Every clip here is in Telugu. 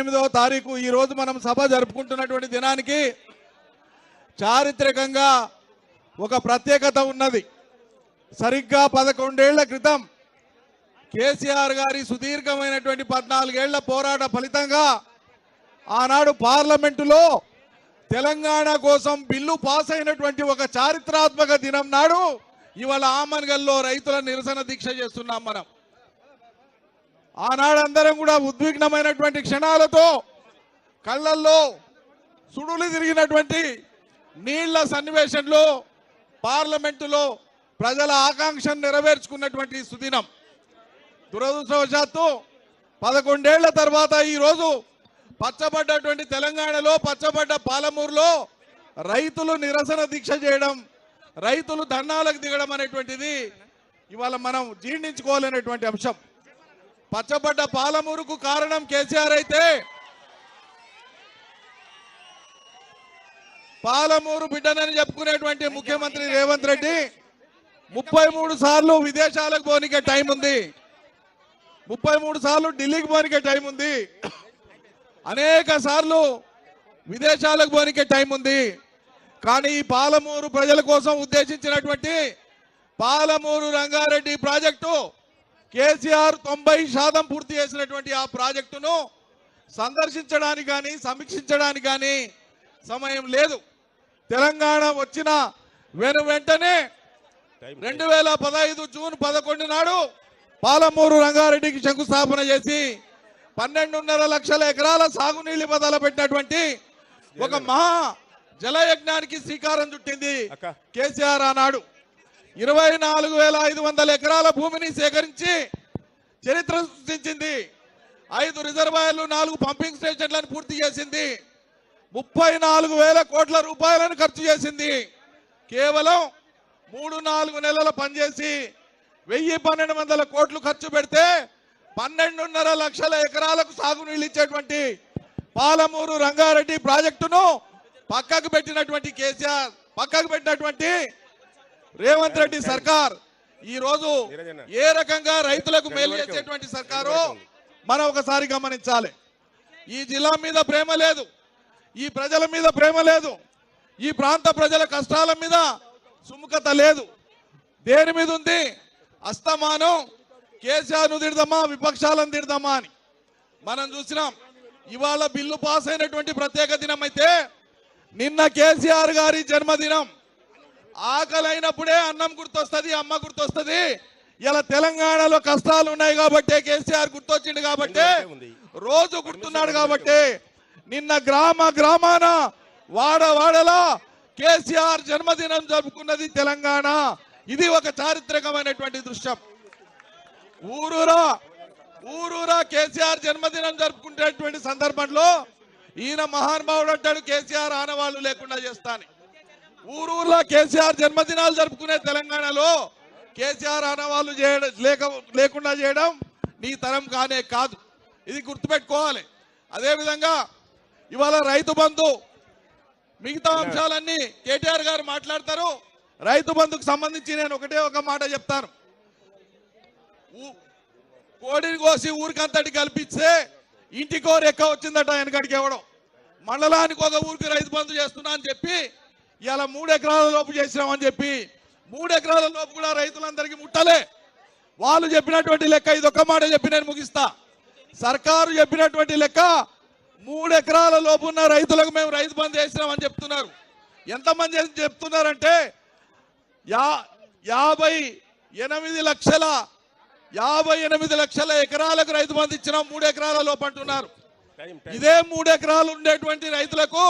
8వ తారీఖు ఈ రోజు మనం సభ జరుపుకుంటున్నటువంటి దినానికి చారిత్రకంగా ఒక ప్రత్యేకత ఉన్నది. సరిగ్గా 11 ఏళ్ల క్రితం కేసీఆర్ గారి సుదీర్ఘమైనటువంటి 14 ఏళ్ల పోరాట ఫలితంగా ఆనాడు పార్లమెంటులో తెలంగాణ కోసం బిల్లు పాస్ అయినటువంటి ఒక చారిత్రాత్మక దినం నాడు ఇవాళ ఆమన్గల్లో రైతుల నిరసన దీక్ష చేస్తున్నాం. మనం ఆనాడు అందరం కూడా ఉద్విగ్నమైనటువంటి క్షణాలతో కళ్ళల్లో సుడులు తిరిగినటువంటి నీళ్ల సన్నివేశంలో పార్లమెంటులో ప్రజల ఆకాంక్షను నెరవేర్చుకున్నటువంటి సుదినం. దురదృష్టవశాత్తు 11 ఏళ్ల తర్వాత ఈరోజు పచ్చబడ్డటువంటి తెలంగాణలో పచ్చబడ్డ పాలమూరులో రైతులు నిరసన దీక్ష చేయడం, రైతులు ధర్నాలకు దిగడం అనేటువంటిది ఇవాళ మనం జీర్ణించుకోవాలనేటువంటి అంశం. పచ్చబడ్డ పాలమూరుకు కారణం కేసీఆర్ అయితే పాలమూరు బిడ్డనని చెప్పుకునేటువంటి ముఖ్యమంత్రి రేవంత్ రెడ్డి 33 సార్లు విదేశాలకు పోనికే టైం ఉంది, 33 సార్లు ఢిల్లీకి పోనికే టైం ఉంది, అనేక సార్లు విదేశాలకు పోనికే టైం ఉంది. కానీ ఈ పాలమూరు ప్రజల కోసం ఉద్దేశించినటువంటి పాలమూరు రంగారెడ్డి ప్రాజెక్టు కేసీఆర్ 90% పూర్తి చేసినటువంటి ఆ ప్రాజెక్టును సందర్శించడానికి కానీ సమీక్షించడానికి కానీ సమయం లేదు. తెలంగాణ వచ్చిన వెంటనే 2015 జూన్ 11 నాడు పాలమూరు రంగారెడ్డికి శంకుస్థాపన చేసి 12.5 లక్షల ఎకరాల సాగునీళ్లు మొదలుపెట్టినటువంటి ఒక మహా జలయజ్ఞానికి శ్రీకారం చుట్టింది కేసీఆర్. ఆనాడు 24,500 ఎకరాల భూమిని సేకరించి చరిత్ర సృష్టించింది. 5 రిజర్వాయర్లు, 4 పంపింగ్ స్టేషన్లను పూర్తి చేసింది. 34,000 కోట్ల రూపాయలను ఖర్చు చేసింది. కేవలం 3-4 నెలల పనిచేసి 1,000-1,200 కోట్లు ఖర్చు పెడితే 12.5 లక్షల ఎకరాలకు సాగునీళ్ళు ఇచ్చేటువంటి పాలమూరు రంగారెడ్డి ప్రాజెక్టును పక్కకు పెట్టినటువంటి కేసీఆర్, పక్కకు పెట్టినటువంటి రేవంత్ రెడ్డి సర్కార్ ఈ రోజు ఏ రకంగా రైతులకు మేలు చేసేటువంటి సర్కారో మనం ఒకసారి గమనించాలి. ఈ జిల్లా మీద ప్రేమ లేదు, ఈ ప్రజల మీద ప్రేమ లేదు, ఈ ప్రాంత ప్రజల కష్టాల మీద సుముఖత లేదు. దేని మీద ఉంది? అస్తమానం కేసీఆర్ను తిడదామా, విపక్షాలను తిడదామా అని మనం చూసినాం. ఇవాళ బిల్లు పాస్ అయినటువంటి ప్రత్యేక దినం అయితే నిన్న కేసీఆర్ గారి జన్మదినం. ఆకలి అయినప్పుడే అన్నం గుర్తొస్తుంది, అమ్మ గుర్తొస్తుంది. ఇలా తెలంగాణలో కష్టాలు ఉన్నాయి కాబట్టి కేసీఆర్ గుర్తొచ్చిండు, కాబట్టి రోజు గుర్తున్నాడు. కాబట్టి నిన్న గ్రామాన వాడలా కేసీఆర్ జన్మదినం జరుపుకున్నది తెలంగాణ. ఇది ఒక చారిత్రకమైనటువంటి దృశ్యం. ఊరూరా కేసీఆర్ జన్మదినం జరుపుకునేటువంటి సందర్భంలో ఈయన మహానుభావుడు అంటాడు కేసీఆర్ ఆనవాళ్లు లేకుండా చేస్తాను. ఊరూర్లో కేసీఆర్ జన్మదినాలు జరుపుకునే తెలంగాణలో కేసీఆర్ ఆనవాళ్లు లేకుండా చేయడం నీ తరం కానే కాదు. ఇది గుర్తుపెట్టుకోవాలి. అదేవిధంగా ఇవాళ రైతు బంధు మిగతా అంశాలన్నీ కేటీఆర్ గారు మాట్లాడతారు. రైతు బంధుకు సంబంధించి నేను ఒక మాట చెప్తాను. కోడిని కోసి ఊరికంతటి కల్పిస్తే ఇంటికో రెక్క వచ్చిందట వెనకడికి ఇవ్వడం. మండలానికి ఒక ఊరికి రైతు బంధు చేస్తున్నా అని చెప్పి ఇలా 3 ఎకరాల లోపు చేసినామని చెప్పి 3 ఎకరాల లోపు కూడా రైతులందరికీ ముట్టలే. వాళ్ళు చెప్పినటువంటి లెక్క ఇదొక్క మాట చెప్పి నేను ముగిస్తా. సర్కారు చెప్పినటువంటి లెక్క 3 ఎకరాల లోపు ఉన్న రైతులకు మేము రైతు బంధు చేసినామని చెప్తున్నారు. ఎంతమంది చెప్తున్నారంటే 58 లక్షల ఎకరాలకు రైతు బంధు ఇచ్చినాం, 3 ఎకరాల లోపు అంటున్నారు. ఇదే 3 ఎకరాలు ఉండేటువంటి రైతులకు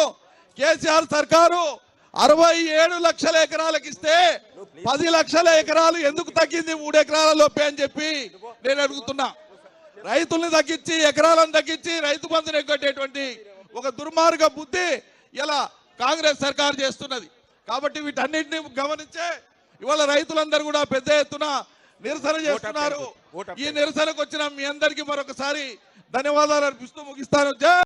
కేసీఆర్ సర్కారు 67 లక్షల ఎకరాలకు ఇస్తే 10 లక్షల ఎకరాలు ఎందుకు తగ్గింది 3 ఎకరాల లోపే అని చెప్పి నేను అడుగుతున్నా. రైతుల్ని తగ్గించి, ఎకరాలను తగ్గించి రైతు బంధుని ఎగ్గొట్టేటువంటి ఒక దుర్మార్గ బుద్ధి ఇలా కాంగ్రెస్ సర్కారు చేస్తున్నది. కాబట్టి వీటన్నిటిని గమనించే ఇవాళ రైతులందరూ కూడా పెద్ద ఎత్తున నిరసన చేస్తున్నారు. ఈ నిరసనకు వచ్చిన మీ అందరికీ మరొకసారి ధన్యవాదాలు అర్పిస్తూ ముగిస్తాను.